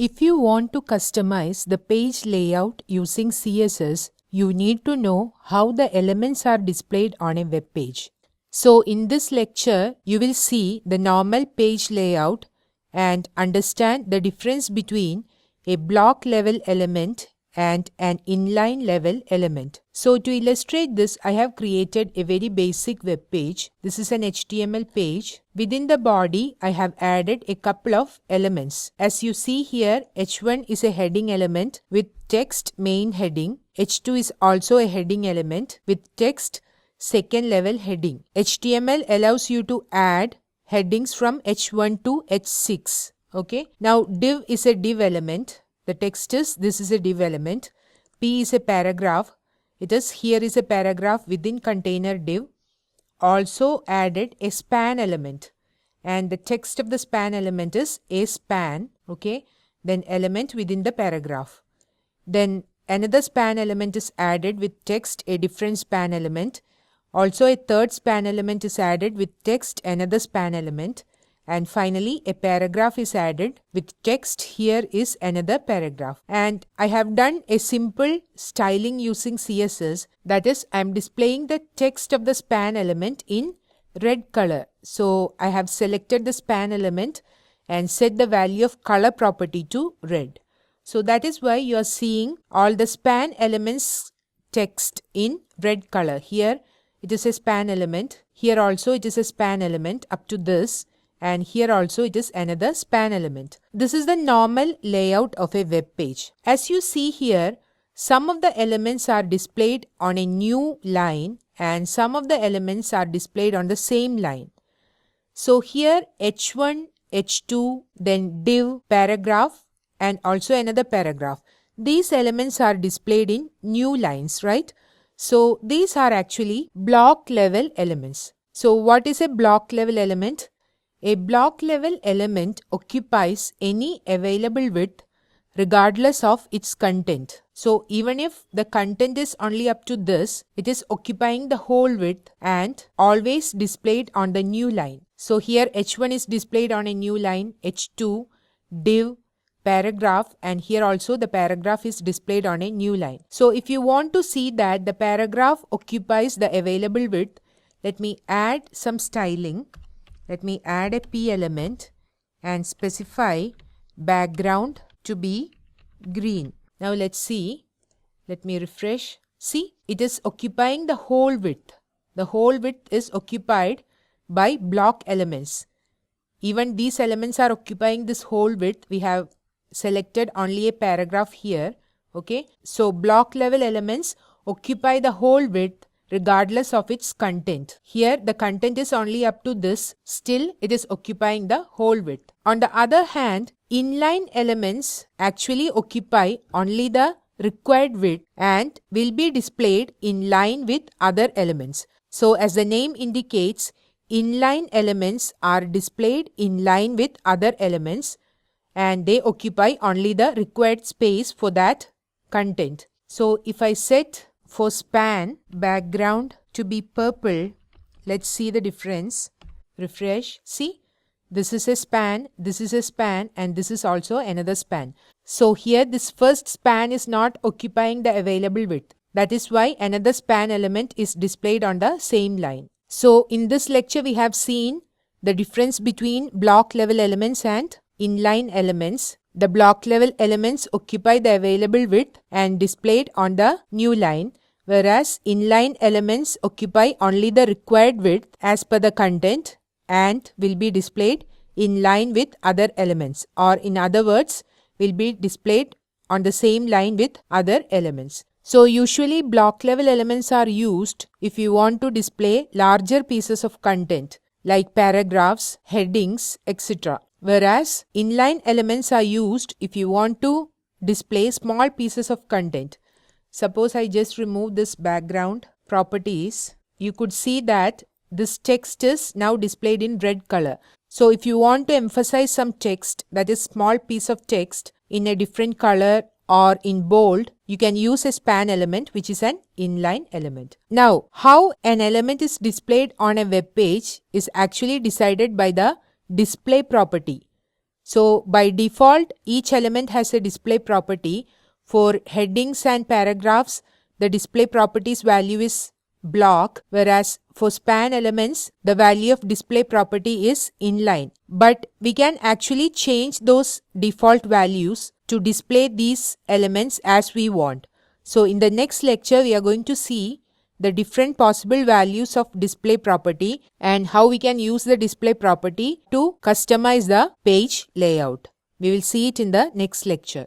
If you want to customize the page layout using CSS, you need to know how the elements are displayed on a web page. So in this lecture, you will see the normal page layout and understand the difference between a block level element and an inline level element. So to illustrate this, I have created a very basic web page. This is an HTML page. Within the body, I have added a couple of elements. As you see here, H1 is a heading element with text main heading. H2 is also a heading element with text second level heading. HTML allows you to add headings from H1 to H6. Okay. Now div is a div element. The text is, this is a div element. P is a paragraph. It is, here is a paragraph within container div. Also added a span element. And the text of the span element is a span. Okay. Then element within the paragraph. Then another span element is added with text, a different span element. Also a third span element is added with text, another span element. And finally, a paragraph is added with text. Here is another paragraph. And I have done a simple styling using CSS. That is, I am displaying the text of the span element in red color. So I have selected the span element and set the value of color property to red. So that is why you are seeing all the span elements text in red color. Here it is a span element. Here also it is a span element up to this. And here also it is another span element. This is the normal layout of a web page. As you see here, some of the elements are displayed on a new line and some of the elements are displayed on the same line. So here H1, H2, then div, paragraph and also another paragraph. These elements are displayed in new lines, right? So these are actually block level elements. So what is a block level element? A block level element occupies any available width regardless of its content. So even if the content is only up to this, it is occupying the whole width and always displayed on the new line. So here H1 is displayed on a new line, H2, div, paragraph, and here also the paragraph is displayed on a new line. So if you want to see that the paragraph occupies the available width, let me add some styling. Let me add a P element and specify background to be green. Now let's see. Let me refresh. See, it is occupying the whole width. The whole width is occupied by block elements. Even these elements are occupying this whole width. We have selected only a paragraph here. Okay. So block level elements occupy the whole width regardless of its content. Here the content is only up to this, still it is occupying the whole width. On the other hand, inline elements actually occupy only the required width and will be displayed in line with other elements. So as the name indicates, inline elements are displayed in line with other elements and they occupy only the required space for that content. So if I set for span background to be purple, let's see the difference. Refresh. See, this is a span, this is a span, and this is also another span. So here this first span is not occupying the available width. That is why another span element is displayed on the same line. So in this lecture we have seen the difference between block level elements and inline elements. The block level elements occupy the available width and displayed on the new line, whereas inline elements occupy only the required width as per the content and will be displayed in line with other elements, or in other words, will be displayed on the same line with other elements. So usually block level elements are used if you want to display larger pieces of content like paragraphs, headings, etc. Whereas inline elements are used if you want to display small pieces of content. Suppose I just remove this background properties. You could see that this text is now displayed in red color. So if you want to emphasize some text, that is small piece of text in a different color or in bold, you can use a span element which is an inline element. Now, how an element is displayed on a web page is actually decided by the display property. So by default, each element has a display property. For headings and paragraphs, the display properties value is block, whereas for span elements, the value of display property is inline. But we can actually change those default values to display these elements as we want. So in the next lecture, we are going to see the different possible values of display property and how we can use the display property to customize the page layout. We will see it in the next lecture.